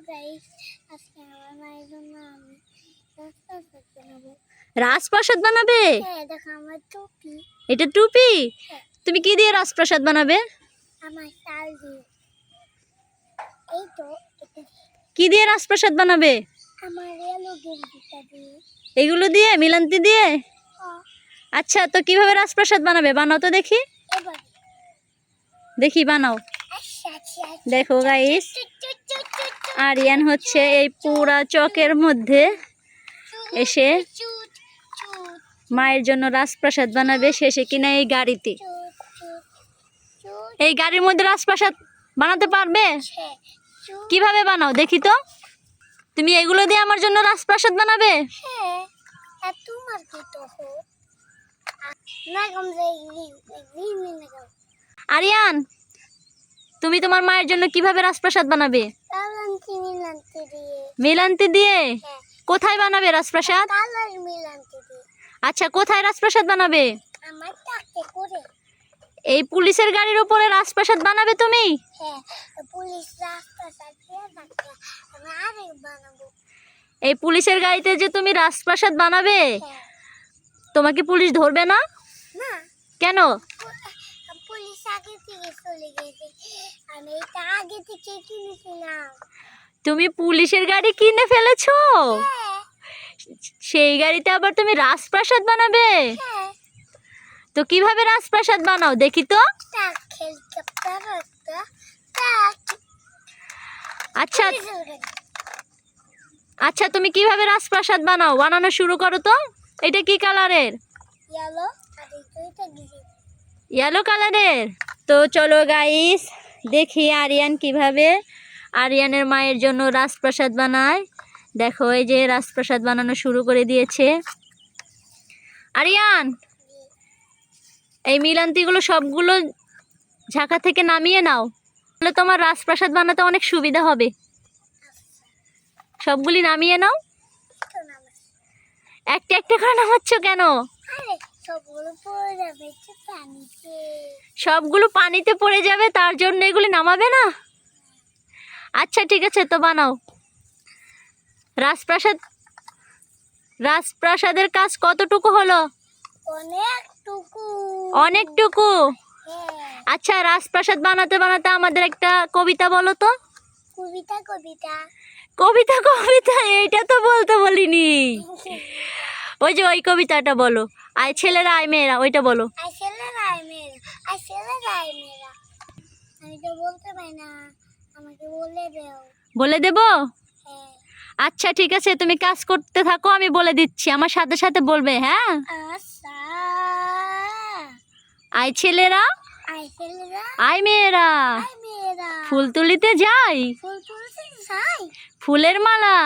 Guys, আজকে আমার মায়ের জন্য আমি রাজপ্রাসাদ বানাবো। রাজপ্রাসাদ বানাবে? হ্যাঁ, দেখো আমার টুপি। এটা টুপি? হ্যাঁ। তুমি কি দিয়ে রাজপ্রাসাদ বানাবে? আমার চাল দিয়ে। এই তো এটা কি দিয়ে রাজপ্রাসাদ বানাবে? আমার এলো গেঞ্জিটা দিয়ে। এগুলো দিয়ে, মিলান্তি দিয়ে? হ্যাঁ, আচ্ছা, তো কিভাবে রাজপ্রাসাদ বানাবে? বানাও তো দেখি। এবার দেখি বানাও। আচ্ছা। দেখো গাইস, আরিয়ান হচ্ছে এই পুরা চকের মধ্যে এসে মায়ের জন্য রাজপ্রাসাদ বানাবে। শেষে কিনা এই গাড়িতে, এই গাড়ির মধ্যে রাজপ্রাসাদ বানাতে পারবে? কিভাবে বানাও দেখি তো। তুমি এগুলো দিয়ে আমার জন্য রাজপ্রাসাদ বানাবে? হ্যাঁ, আর তোমার কি তো হো না কম যাই। আরিয়ান, তুমি তোমার মায়ের জন্য কিভাবে রাজপ্রাসাদ বানাবে? মিলান্তি দিয়ে। মিলান্তি দিয়ে? হ্যাঁ, কোথায় বানাবে রাজপ্রাসাদ? কালার মিলান্তি দিয়ে। আচ্ছা, কোথায় রাজপ্রাসাদ বানাবে? আমার টাকে করে। এই পুলিশের গাড়ির উপরে রাজপ্রাসাদ বানাবে তুমি? হ্যাঁ, পুলিশ রাজপ্রাসাদ দিয়ে থাকে, আমি আরেক বানাবো। এই পুলিশের গাড়িতে যে তুমি রাজপ্রাসাদ বানাবে, হ্যাঁ। তোমাকে পুলিশ ধরবে না? না, কেন? পুলিশ আগে থেকে চলে গেছে, আমি এটা আগে থেকে কিনেছিলাম। তুমি পুলিশের গাড়ি কিনে ফেলেছো? হ্যাঁ, সেই গাড়িতে আবার তুমি রাজপ্রাসাদ বানাবে? হ্যাঁ। তো কিভাবে রাজপ্রাসাদ বানাও দেখি তো। টাক খেলতে পারতো, টাক। আচ্ছা পুলিশের গাড়ি। আচ্ছা, তুমি কিভাবে রাজপ্রাসাদ বানাও? বানানো শুরু করো তো। এটা কি কালারের? ইয়েলো, আর এটা গ্রিন। ইয়েলো কালারের। তো চলো গাইস, দেখি আরিয়ান কিভাবে আরিয়ানের মায়ের জন্য রাজপ্রাসাদ বানায়। দেখো, এই যে রাজপ্রাসাদ বানানো শুরু করে দিয়েছে আরিয়ান। এই মিলান্তিগুলো সবগুলো ঝাঁকা থেকে নামিয়ে নাও, তাহলে তোমার রাজপ্রাসাদ বানাতে অনেক সুবিধা হবে। সবগুলি নামিয়ে নাও। তো নামাজ। একটা একটা করে নামাচ্ছ কেন? আরে, সবগুলো পড়ে যাবে একটু পানিতে। সবগুলো পানিতে পড়ে যাবে, তার জন্য এগুলি নামাবে না? আচ্ছা ঠিক আছে, তো বানাও রাজপ্রাসাদ। রাজপ্রাসাদের কাজ কতটুকু হলো? অনেকটুকু। অনেকটুকু? হ্যাঁ, আচ্ছা, রাজপ্রাসাদ বানাতে বানাতে আমাদের একটা কবিতা বলো তো। কবিতা। কবিতা কবিতা এইটা তো বলতে বলিনি। ওই যে ওই কবিতাটা বলো, আয় ছেলেরা আয় মেয়েরা, ওইটা বলো। মেয়েরা। আমি তো বলতে পারি না, আমাকে বলে দাও। বলে দেব? হ্যাঁ। আচ্ছা ঠিক আছে, তুমি কাজ করতে থাকো, আমি বলে দিচ্ছি, আমার সাথে সাথে বলবে। হ্যাঁ, আচ্ছা। আয় ছেলেরা ছেলেরা, আয় মেয়েরা, মেয়েরা। ফুল তুলিতে যাই, ফুল তুলতে যাই, ফুলের মালা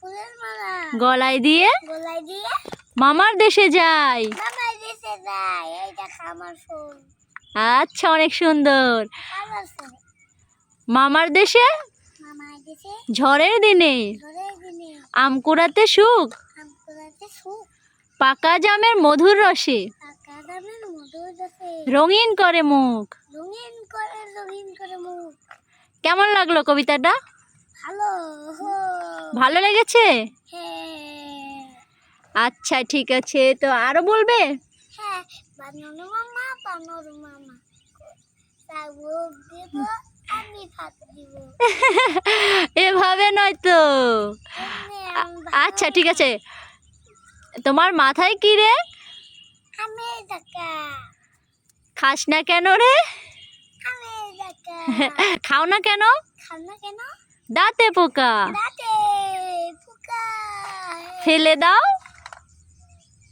ফুলের মালা গলায় দিয়ে গলায় দিয়ে মামার দেশে যাই। মামার দেশে যাই। এই দেখ আমার ফুল। আচ্ছা, অনেক সুন্দর। আমার ফুল। মামার দেশে মামার দেশে ঝড়ের দিনে ঘরের দিনে আম কুড়াতে সুখ, আম কুড়াতে সুখ, পাকা জামের মধুর রসে পাকা দামের মধুর দেশে রঙিন করে মুখ। রঙিন করে মুখ। কেমন লাগলো কবিতাটা? ভালো। ভালো লেগেছে? হ্যাঁ, আচ্ছা ঠিক আছে, তো আরো বলবে? হ্যাঁ। বানানো মামা তারপর দেব, আমি ভাত দিব। এভাবে নয় তো। এমনি আচ্ছা ঠিক আছে, তোমার মাথায় কি রে? আমি দেখা, খাস না কেন রে? আমি দেখা। খাও না কেন? খাও না কেন? দাঁতে পোকা, দাঁতে পোকা। ফেলে দাও।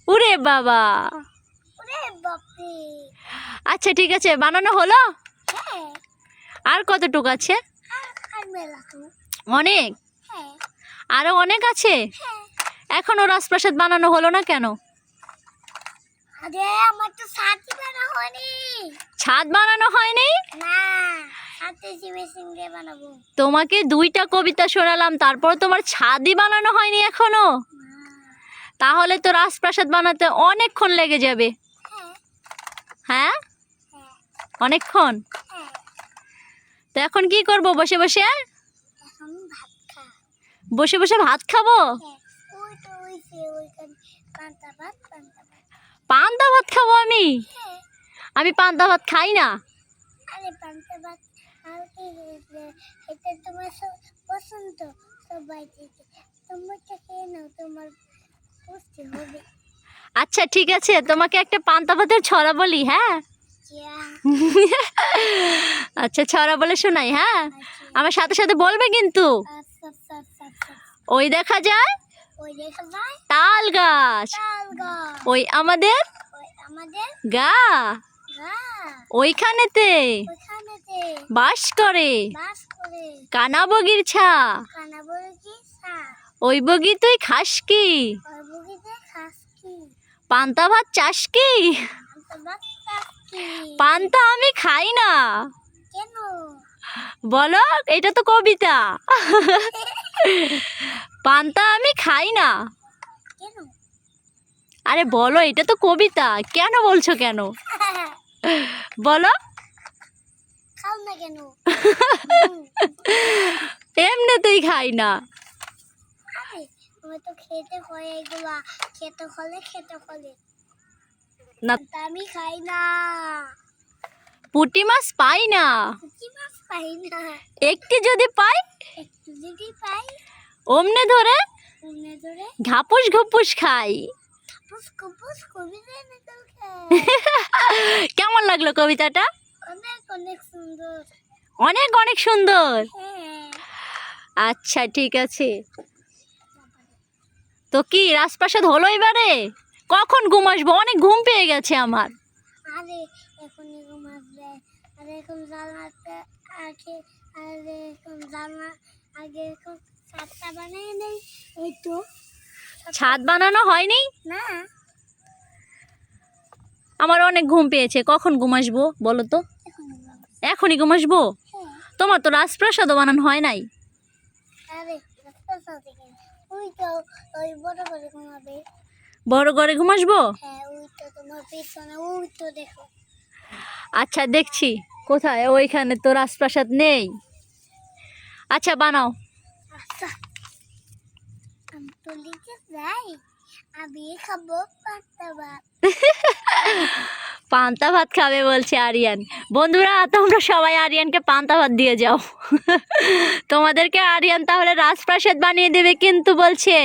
উরে বাবা। ওরে বাপরে। আচ্ছা ঠিক আছে, বানানো হলো? হ্যাঁ, আর কতটুকু আছে? আর মেলা তো। অনেক? হ্যাঁ, আরো অনেক আছে? হ্যাঁ। এখনো রাজপ্রাসাদ বানানো হলো না কেন? আরে, আমার তো সাথী বানা হয়নি। ছাদ বানানো হয়নি? না, সাথে মেশিন দিয়ে বানাবো। তোমাকে 2টা কবিতা শোনালাম, তারপর তোমার ছাদই বানানো হয়নি এখনো? তাহলে তো রাজপ্রাসাদ বানাতে অনেকক্ষণ লেগে যাবে। হ্যাঁ, হ্যাঁ, হ্যাঁ, অনেকক্ষণ। হ্যাঁ। তো এখন কি করব বসে বসে? এখন ভাত খাবো। হ্যাঁ বসে বসে ভাত খাবো? হ্যাঁ ওই তো ওই যে ওইখানে পান্তা ভাত পান্তা ভাত খাবো আমি? হ্যাঁ আমি পান্তা ভাত খাই না। আরে পান্তা ভাত আর কি এটা তোমার পছন্দ সবাই থেকে তোমারটা খেয়ে নাও তোমার পুষ্টি হবে। আচ্ছা ঠিক আছে, তোমাকে একটা পান্তা ভাতের ছড়া বলি, হ্যাঁ? যা আচ্ছা ছড়া বলে শোনাই, হ্যাঁ? আচ্ছা আমার সাথে সাথে বলবে কিন্তু। আচ্ছা আচ্ছা আচ্ছা আচ্ছা ওই দেখা যায় ওই দেখা যায় তাল গাছ, তাল গাছ ওই আমাদের ওই আমাদের গা, গা ওইখানেতে ওখানেতে বাস করে বাস করে কানা বগির ছা। কানা বলে কি সা ওই বগি তুই খাস কি? ওই বগিতে খাস কি পান্তা ভাত চাস কি? পান্তা ভাত খাস কি পান্তা আমি খাই না। কেন বলো, এটা তো কবিতা। পান্তা আমি খাই না। কেন আরে বলো, এটা তো কবিতা, কেন বলছো কেন? বলো। খাও না কেন এমনিতেই খাই না। আরে আমি তো খেতে হয় এগুলা খেতে হলে না, তা আমি খাই না পুঁটি মাছ পাই না। কি মাছ পাই না একটি যদি পাই একটু যদি পাই অমনে ধরে মনে ধরে ঘাপুস ঘুপুস খাই। পুস কুপুস কবিতা নিকল কেমন লাগলো কবিতাটা? অনেক অনেক সুন্দর অনেক অনেক সুন্দর। হ্যাঁ আচ্ছা ঠিক আছে, তো কি রাজপ্রাসাদ হলো এবারে? কখন ঘুম আসবো? অনেক ঘুম পেয়ে গেছে আমার। আরে এখনই ঘুম আসবে আরে এখন জানাতে আগে আরে এখন জানা আগে এখন সাতটা বানিয়ে নেই ওই তো ছাদ বানানো হয়নি? না আমার অনেক ঘুম পেয়েছে, কখন ঘুম আসবো বলো তো? এখন ঘুম আসবে। এখনই ঘুম আসবো? হ্যাঁ তোমার তো রাজপ্রাসাদও বানানো হয় নাই। আরে রাস্তা সাথে ওই তো ওই বড় করে ঘুমাবে বড় ঘরে ঘুম আসবো? হ্যাঁ ওই তো তোমার পেছনে ওই তো দেখো আচ্ছা দেখছি কোথায়, ওইখানে তো রাজপ্রাসাদ নেই। আচ্ছা বানাও। আচ্ছা আমি তো লিখে যাই আমি খাবো পান্তা ভাত পান্তা ভাত খাবে বলছে আরিয়ান। বন্ধুরা তোমরা সবাই আরিয়ানকে পান্তা ভাত দিয়ে যাও। তোমাদেরকে আরিয়ান তাহলে রাজপ্রাসাদ বানিয়ে দেবে কিন্তু বলছে।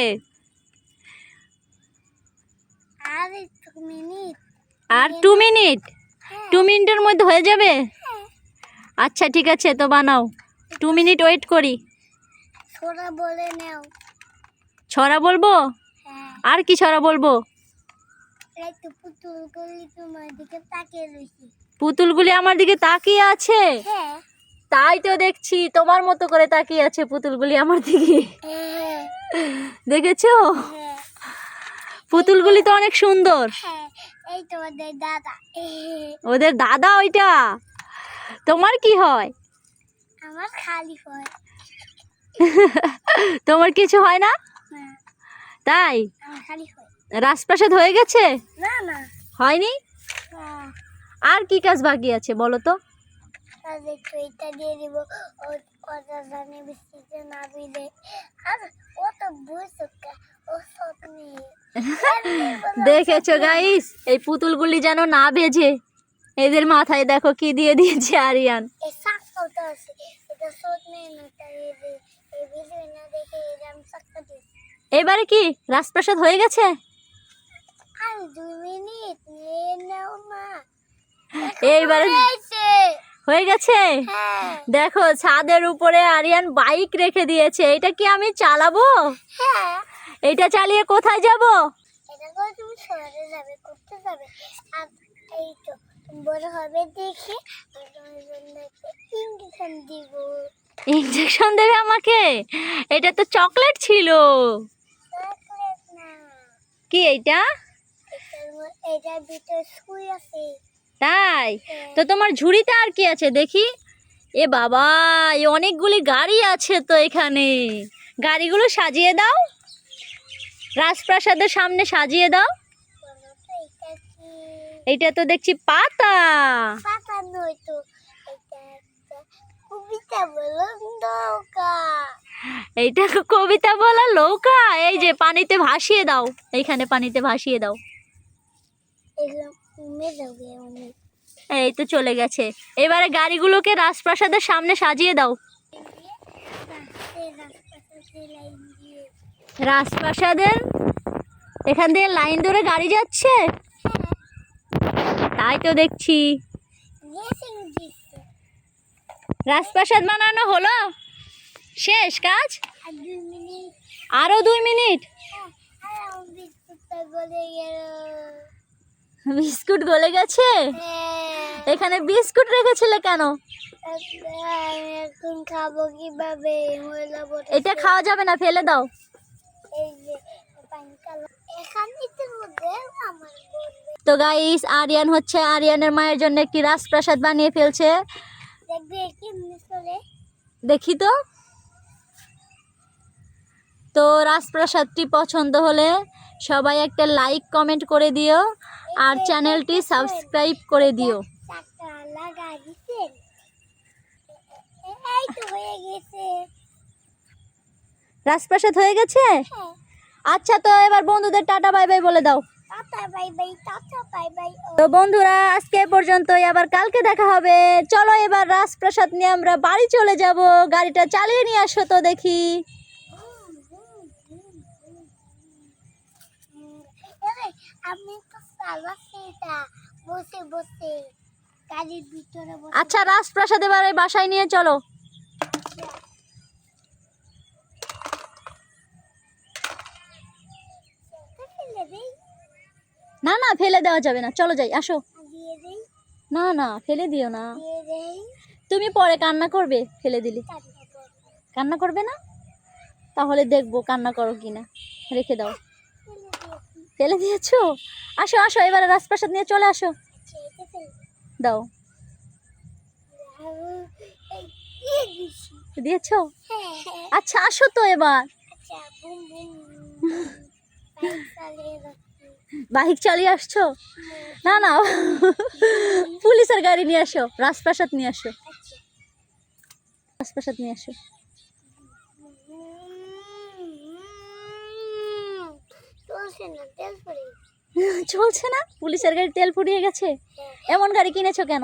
আর একটু মিনিট আর 2 মিনিট? হ্যাঁ 2 মিনিটের মধ্যে হয়ে যাবে? হ্যাঁ আচ্ছা ঠিক আছে, তো বানাও। 2 মিনিট ওয়েট করি। ছোড়া বলে নাও ছড়া বলবো? হ্যাঁ আর কি ছড়া বলবো? একটু পুতুল গলি তোমার দিকে তাকিয়ে রয়েছি পুতুলগুলি আমার দিকে তাকিয়ে আছে? হ্যাঁ তাই তো দেখছি, তোমার মতো করে তাকিয়ে আছে পুতুলগুলি আমার দিকে। হ্যাঁ দেখেছো? হ্যাঁ পুতুলগুলি তো অনেক সুন্দর। হ্যাঁ এই তোমাদের দাদা ওদের দাদা ওইটা? তোমার কি হয়? আমার খালি হয় তোমার কিছু হয় না? না তাই? আমার খালি হয় রাজপ্রাসাদ হয়ে গেছে? না না হয়নি? হ্যাঁ আর কি কাজ বাকি আছে বলো তো? আর একটু এটা দিয়ে দিব ওটা জানে বৃষ্টিতে না দিলে আর ও তো বুঝছো ও সব নেই দেখেছো গাইস, এই পুতুলগুলি যেন না ভেজে এদের মাথায় দেখো কি দিয়ে দিয়েছে আরিয়ান। এই সাকটা আছে এটা সব নেই না তাই এই ভিডিও না দেখে আমি সাকটা দিই এবারে কি রাজপ্রাসাদ হয়ে গেছে? আর 2 মিনিট নিয়ে নাও মা এইবারে হয়েছে হয়ে গেছে? হ্যাঁ দেখো ছাদের উপরে আরিয়ান বাইক রেখে দিয়েছে, এটা কি আমি চালাবো? হ্যাঁ এটা চালিয়ে কোথায় যাব? এটা করে তুমি শহরে যাবে করতে যাবে আর এই তো তুমি বড় হবে দেখে আর তোমার জন্য একটা ইঞ্জেকশন দিব ইনজেকশন দেবে আমাকে? এটা তো চকলেট ছিল। চকলেট না কি এইটা? এটার ভিতরে সুই আছে তাই? তো তোমার ঝুড়িতে আর কি আছে দেখি? এ বাবা, এই অনেকগুলি গাড়ি আছে তো এখানে। গাড়িগুলো সাজিয়ে দাও, রাজপ্রাসাদের সামনে সাজিয়ে দাও। বলো তো এটা কি এইটা তো দেখছি পাতা। পাতা নয় তো এটা একটা কবিতা বলো নৌকা। এইটা কবিতা বলা নৌকা? এই যে পানিতে ভাসিয়ে দাও, এইখানে পানিতে ভাসিয়ে দাও। এগুলো কমে যাবে অনেক। এই তো চলে গেছে। এবারে গাড়িগুলোকে রাজপ্রাসাদের সামনে সাজিয়ে দাও। রাজপ্রাসাদের এখান থেকে লাইন ধরে গাড়ি যাচ্ছে, তাই তো দেখছি। রাজপ্রাসাদ বানানো হলো, শেষ কাজ? আরো 2 মিনিট। বিস্কুট গলে গেছে? এখানে বিস্কুট রেখেছিলে কেন? এখন খাবো কিভাবে? এটা খাওয়া যাবে না, ফেলে দাও। এই যে এখানের মধ্যে আমার তো গাইস, আরিয়ান হচ্ছে আরিয়ানের মায়ের জন্য একটি রাজপ্রাসাদ বানিয়ে ফেলছে। দেখবে কেমনে চলে। দেখি তো। তো রাজপ্রাসাদটি পছন্দ হলে সবাই একটা লাইক কমেন্ট করে দিও, আর চ্যানেলটি সাবস্ক্রাইব করে দিও। চাকা লাগাই দিছেন? এই তো হয়ে গেছে। রাজপ্রাসাদ হয়ে গেছে? হ্যাঁ। আচ্ছা, তো এবার বন্ধুদের টাটা বাই বাই বলে দাও। Tata bye bye, tata bye bye. তো বন্ধুরা, আজকে এ পর্যন্তই, আবার কালকে দেখা হবে। চলো এবার রাজপ্রাসাদ নিয়ে আমরা বাড়ি চলে যাব। গাড়িটা চালিয়ে নিয়ে আসো তো দেখি। আমি তো চালাচ্ছি এটা বসে বসে গাড়ির ভিতরে বসে। আচ্ছা, রাজপ্রাসাদ এবারে বাসায় নিয়ে চলো। না না, ফেলে দেওয়া যাবে না, চলো যাই, আসো। দিয়ে দেই, না না, ফেলে দিও না। দিয়ে দেই। তুমি পরে কান্না করবে ফেলে দিলে। কান্না করবে না? তাহলে দেখবো কান্না করো কিনা। রেখে দাও। ফেলে দিয়েছো? আসো আসো, এবারে রাজপ্রাসাদ নিয়ে চলে আসো। দাও। দিয়েছো? আচ্ছা, আসো তো এবার। বাইক চালিয়ে আসছো? না না, পুলিশের গাড়ি নিয়ে আসো, রাজপ্রাসাদ নিয়ে আসো। রাজপ্রাসাদ নিয়ে আসো। চলছে না? পুলিশের গাড়ি তেল ফুরিয়ে গেছে? এমন গাড়ি কিনেছো কেন?